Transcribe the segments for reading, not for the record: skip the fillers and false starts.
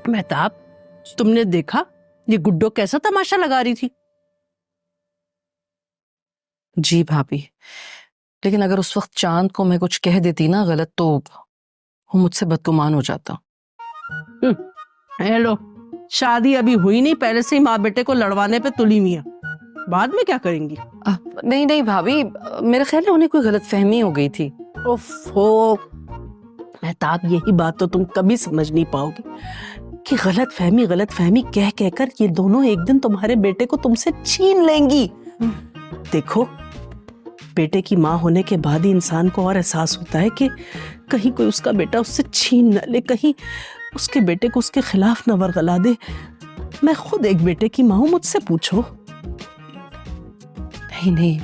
मेहताब, तुमने देखा ये गुड्डो कैसा तमाशा लगा रही थी? जी भाभी, लेकिन अगर उस वक्त चांद को मैं कुछ कह देती ना गलत, तो वो मुझसे बदगुमान हो जाता। हेलो, शादी अभी हुई नहीं, पहले से ही माँ बेटे को लड़वाने पे तुली हुई है। बाद में क्या करेंगी? नहीं नहीं भाभी, मेरा ख्याल है उन्हें कोई गलतफहमी हो गई थी। ओफो मेहताब, यही बात तो तुम कभी समझ नहीं पाओगी कि गलत फहमी कह कहकर ये दोनों एक दिन तुम्हारे बेटे को तुमसे छीन लेंगी। देखो, बेटे की माँ होने के बाद ही इंसान को और एहसास होता है कि कहीं कोई उसका बेटा उससे छीन न ले, कहीं उसके बेटे को उसके खिलाफ न वरगला दे। मैं खुद एक बेटे की माँ हूं, मुझसे पूछो। नहीं नहीं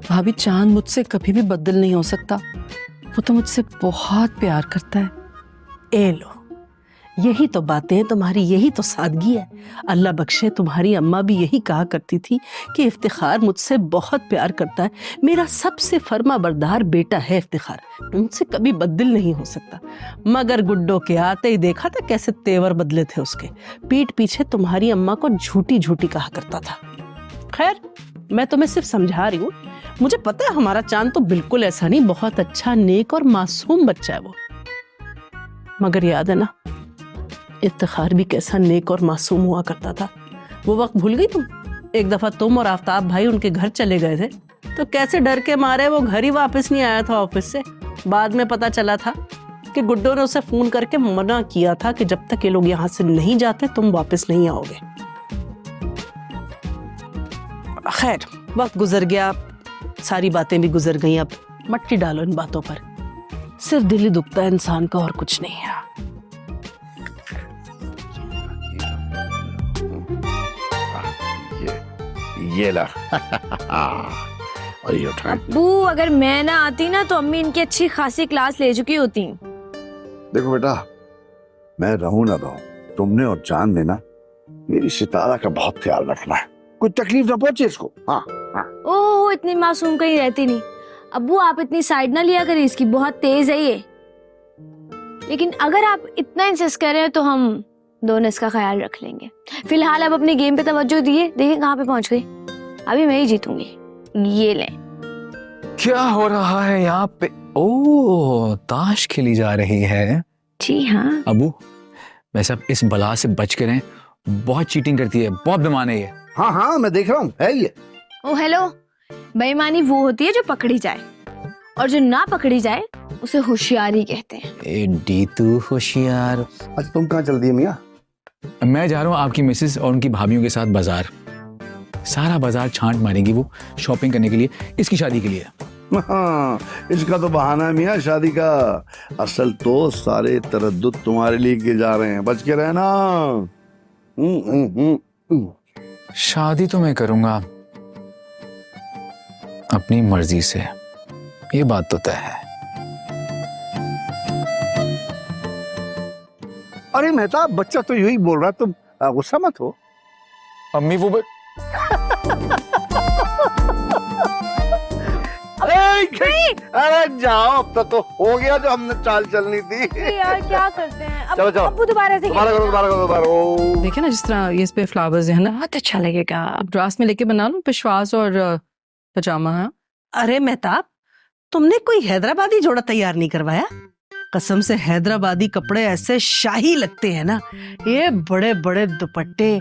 भाभी, चांद मुझसे कभी भी बदल नहीं हो सकता। वो तो मुझसे बहुत प्यार करता है। ए लो, यही तो बातें हैं तुम्हारी, यही तो सादगी है। अल्लाह बख्शे, तुम्हारी अम्मा भी यही कहा करती थी कि इफ्तिखार मुझसे बहुत प्यार करता है, मेरा सबसे फर्मा बरदार बेटा है इफ्तिखार, मुझसे कभी बदल नहीं हो सकता। मगर गुड्डो के आते ही देखा था कैसे तेवर बदले थे उसके। पीठ पीछे तुम्हारी अम्मा को झूठी झूठी कहा करता था। खैर, मैं तुम्हें सिर्फ समझा रही हूँ। मुझे पता है हमारा चांद तो बिल्कुल ऐसा नहीं, बहुत अच्छा, नेक और मासूम बच्चा है वो। मगर याद है ना, इफ्तिखार भी कैसा नेक और मासूम हुआ करता था। वो वक्त भूल गई तुम? एक दफा तुम और आफ्ताब भाई उनके घर चले गए थे, तो कैसे डर के मारे वो घर ही वापस नहीं आया था ऑफिस से। बाद में पता चला था कि गुड्डो ने उसे फोन करके मना किया था कि जब तक ये लोग यहाँ से नहीं जाते तुम वापस नहीं आओगे। खैर, वक्त गुजर गया, सारी बातें भी गुजर गई। अब मट्टी डालो इन बातों पर, सिर्फ दिल ही दुखता है इंसान का, और कुछ नहीं है। ये ला। और ये उठा। अब्बू, अगर मैं ना आती ना तो अम्मी इनकी अच्छी खासी क्लास ले चुकी होती। देखो बेटा, मैं रहूं ना रहूं, तुमने और चांद ने ना मेरी सितारा का बहुत ख्याल रखना है, कोई तकलीफ ना पहुंचे इसको। हाँ हाँ। ओह, इतनी मासूम कहीं रहती नहीं। अब्बू, आप इतनी साइड ना लिया करें, इसकी बहुत तेज है ये। लेकिन अगर आप इतना इंसिस्ट कर रहे हैं तो हम दोनों इसका ख्याल रख लेंगे। फिलहाल आप अपने गेम पे तवज्जो दिए, देखें कहाँ पे पहुंच गई। अभी मैं ही जीतूंगी। ये लें। क्या हो रहा है यहाँ पे? ओह, ताश खेली जा रही है। जी हाँ। अबू, वैसे आप इस बला से बच के रहें, बहुत चीटिंग करती है, बहुत बेईमान है ये। हाँ हाँ, मैं देख रहा हूँ, है ये। ओ हेलो, बेईमानी वो होती है जो पकड़ी जाए, और जो ना पकड़ी जाए उसे होशियारी कहते हैं। एडी तू होशियार। अच्छा, तुम कहाँ चल दिए मियाँ? मैं जा रहा हूँ आपकी मिसेस और उनकी भाभीियों के साथ बाजार। सारा बाजार छांट मारेंगी वो शॉपिंग करने के लिए, इसकी शादी के लिए। हाँ, इसका तो बहाना है मियाँ शादी का। असल तो सारे तरद्दुद तुम्हारे लिए किए जा रहे हैं, बच के रहना। शादी तो मैं करूंगा अपनी मर्जी से, ये बात तो तय है। अरे मेहताब, बच्चा तो यही बोल रहा, तुम गुस्सा मत हो। अम्मी वो अरे जाओ, अब तक तो हो गया जो हमने चाल चलनी थी। यार क्या करते हैं अब? चलो चलो, अब्बू दोबारा से दोबारा। देखिए ना, जिस तरह ये इस पे फ्लावर्स है ना, बहुत अच्छा लगेगा। अब ड्रास में लेके बना लो, पेशवाज और पजामा है। अरे मेहताब, तुमने कोई हैदराबादी जोड़ा तैयार नहीं करवाया? कसम से हैदराबादी कपड़े ऐसे शाही लगते हैं ना, ये बड़े बड़े दुपट्टे,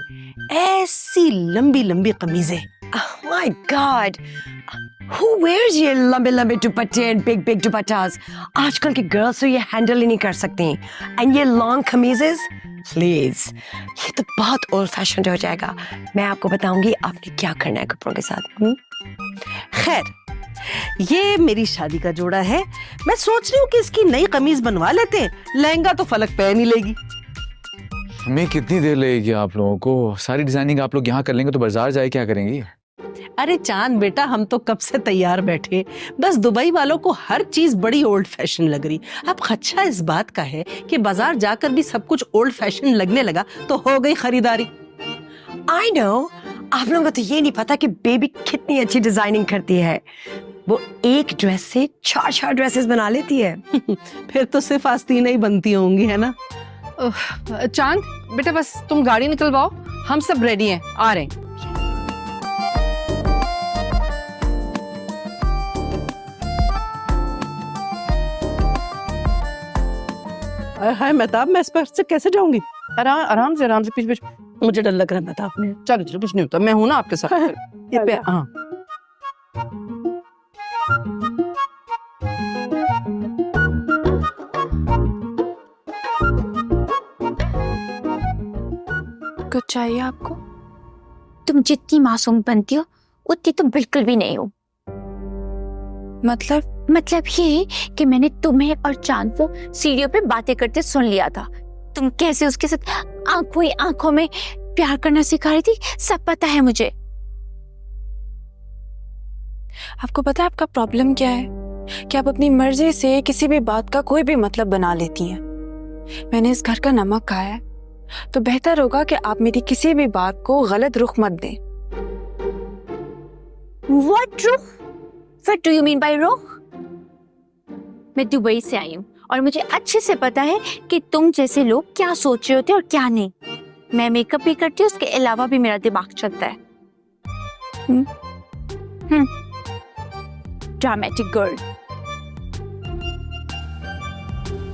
ऐसी लंबी लंबी कमीजें। My God, who wears ये लंबे लंबे दुपट्टे and big big दुपट्टास? आजकल की गर्ल्स तो ये हैंडल ही नहीं कर सकती। And ये लॉन्ग कमीजेस, प्लीज, ये तो बहुत ओल्ड फैशन हो जाएगा। मैं आपको बताऊंगी आपने क्या करना है कपड़ों के साथ। खैर, ये मेरी शादी का जोड़ा है। मैं सोच रही हूँ कि इसकी नई कमीज बनवा लेते हैं, लहंगा तो फलक पहन ही लेगी। हमें कितनी देर लगेगी आप लोगों को? सारी डिजाइनिंग आप लोग यहाँ कर लेंगे तो बाजार जाए क्या करेंगी? अरे चांद बेटा, हम तो कब से तैयार बैठे, बस दुबई वालों को हर चीज बड़ी ओल्ड फैशन लग रही। अब खच्चा इस बात का है कि बाजार जाकर भी सब कुछ ओल्ड फैशन लगने लगा तो हो गई खरीदारी। I know, आप लोगों को तो ये नहीं पता कि बेबी कितनी अच्छी डिजाइनिंग करती है। वो एक ड्रेस से 4 ड्रेसेस बना लेती है। फिर तो सिर्फ आस्तीनें ही बनती होंगी, है ना? चांद बेटा बस तुम गाड़ी निकलवाओ, हम सब रेडी हैं, आ रहे हैं। हाय मेहताब, मैं इस पर से कैसे जाऊंगी? आराम से पीछे पीछे। मुझे डर लग रहा है मेहताब। चलो चलो, कुछ नहीं होता, मैं हूं ना आपके साथ। ये पे हाँ। कुछ चाहिए आपको? तुम जितनी मासूम बनती हो उतनी तुम बिल्कुल भी नहीं हो। मतलब ये कि मैंने तुम्हें और चांद को सीढ़ियों पे बातें करते सुन लिया था। तुम कैसे उसके साथ आंखों ही आंखों में प्यार करना सिखा रही थी, सब पता है मुझे। आपको पता है आपका प्रॉब्लम क्या है? कि आप अपनी मर्जी से किसी भी बात का कोई भी मतलब बना लेती हैं। मैंने इस घर का नमक खाया है, तो बेहतर होगा कि आप मेरी किसी भी बात को गलत रुख मत दें। What रुख? What do you mean by रुख? मैं दुबई से आई हूँ और मुझे अच्छे से पता है कि तुम जैसे लोग क्या सोच रहे होते और क्या नहीं। मैं मेकअप भी करती हूँ, उसके अलावा भी मेरा दिमाग चलता है। Dramatic girl.